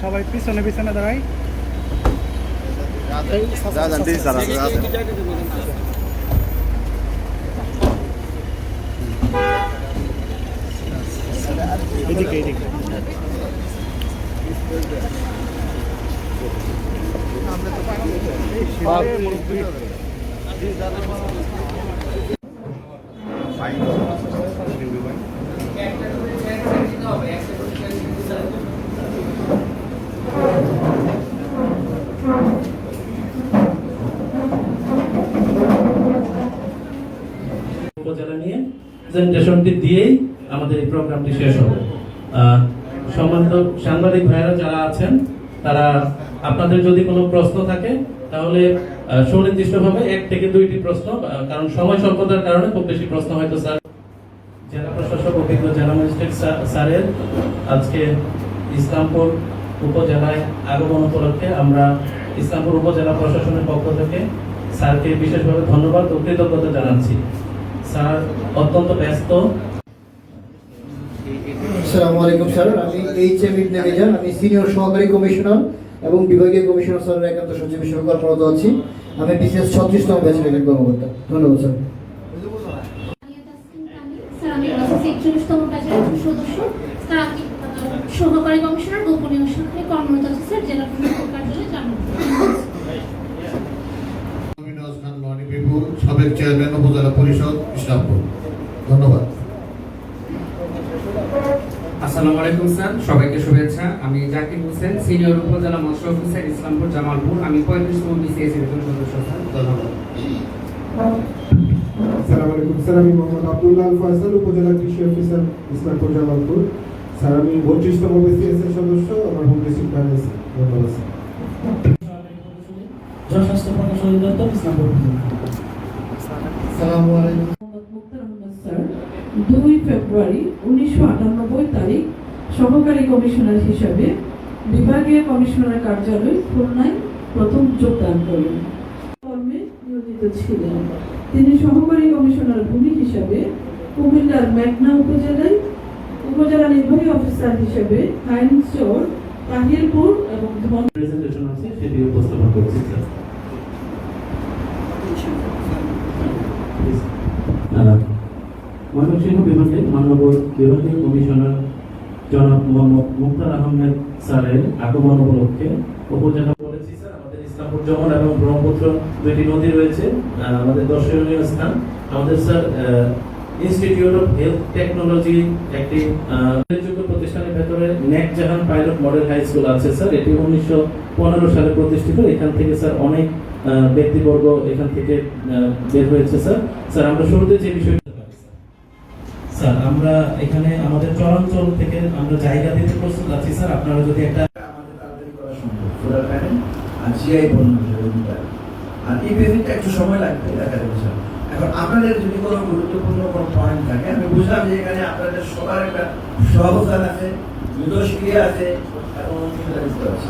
সবাই পিছনে পিছনে দাঁড়াই। এদিকে এদিকে উপজেলা নিয়ে প্রেজেন্টেশনটি দিয়েই আমাদের এই প্রোগ্রামটি শেষ হবে। সম্মানিত সাংবাদিক ভাইরা যারা আছেন, তারা আপনাদের যদি কোনো প্রশ্ন থাকে তাহলে সুনির্দিষ্টভাবে 1 থেকে 2টি প্রশ্ন, কারণ সময় স্বল্পতার কারণে খুব বেশি প্রশ্ন হয়তো স্যার জেলা প্রশাসক অভিজ্ঞ জেলা ম্যাজিস্ট্রেট স্যারের আজকে ইসলামপুর উপজেলায় আগমন উপলক্ষে আমরা ইসলামপুর উপজেলা প্রশাসনের পক্ষ থেকে স্যারকে বিশেষভাবে ধন্যবাদ ও কৃতজ্ঞতা জানাচ্ছি। স্যার অত্যন্ত ব্যস্ত। আসসালামু আলাইকুম স্যার, আমি এইচ.এম. ইবনে মিজান, আমি সিনিয়র সহকারী কমিশনার এবং বিভাগীয় কমিশনার স্যারের একান্ত সচিব হিসেবে কর্মরত আছি। আমি বিশেষ 36তম ব্যাচের একজন কর্মকর্তা। ধন্যবাদ স্যার। সহকারী কমিশনার গোপনীয় শাখায় কর্মরত আছে স্যার, জেলা কার্যালয়ে সাবেক চেয়ারম্যান উপজেলা পরিষদ ইসলামপুর। ধন্যবাদ। আসসালামু আলাইকুম স্যার, সবাইকে শুভেচ্ছা। আমি জাকির হোসেন, সিনিয়র উপজেলা মৎস্য অফিসার ইসলামপুর জামালপুর। আমি 35তম বিসিএস এর একজন সদস্য স্যার। ধন্যবাদ। আসসালামু আলাইকুম স্যার, আমি মোহাম্মদ আব্দুল্লাহ আল ফয়সাল, উপজেলা কৃষি অফিসার ইসলামপুর জামালপুর। স্যার আমি 32তম বিসিএস এর সদস্য, আমার হোম ডিস্ট্রিক্ট আছে। ধন্যবাদ স্যার। জনস্বাস্থ্য প্রকৌশল অধিদপ্তর ইসলামপুর। আসসালামু আলাইকুম স্যার, 2 ফেব্রুয়ারি 1998 তারিখ সহকারী কমিশনার হিসাবে বিভাগীয় কমিশনারের কার্যালয় খুলনায় প্রথম যোগদান করেন। কর্মে নিয়োজিত ছিলেন। তিনি সহকারী কমিশনার ভূমি হিসাবে কুমিল্লার মেঘনা উপজেলায় উপজেলা নির্বাহী অফিসার হিসেবে হাইনচর, তাহিরপুর এবং প্রেজেন্টেশন আছে, সেটি উপস্থাপন করছি স্যার। ময়মনসিংহ বিভাগের মাননীয় বিভাগীয় কমিশনার জনাব মোহাম্মদ মুক্তার আহমেদ স্যারের আগমন উপলক্ষে উপজেলা বলেছি স্যার, আমাদের ইসলামপুর যমুনা এবং ব্রহ্মপুত্র 2টি নদী রয়েছে আমাদের দর্শনীয় স্থান। আমাদের sir institute of health technology একটি উল্লেখযোগ্য প্রতিষ্ঠানের ভেতরে নেক জাহান পাইলট মডেল হাই স্কুল আছে স্যার। এটি 1915 সালে প্রতিষ্ঠিত। এখান থেকে স্যার অনেক ব্যক্তিবর্গ এখান থেকে বের হয়েছে স্যার। স্যার আমরা শুরুতে যে বিষয়টা স্যার, আমরা এখানে আমাদের চরাঞ্চল থেকে আমরা জায়গা দিতে প্রস্তুত আছি স্যার। আপনারা যদি একটা আমাদের তাড়াতাড়ি করা সম্ভব, সোলার প্যানেল আর জিআই বন্যা আর এই বেসিকটা একটু সময় লাগবে দেখা যাবে স্যার। এখন আপনাদের যদি কোনো গুরুত্বপূর্ণ কোনো পয়েন্ট থাকে, আমি বুঝলাম যে এখানে আপনাদের সবার একটা সহাবস্থান আছে, মিথস্ক্রিয়া আছে এবং চিন্তা করতে আছে।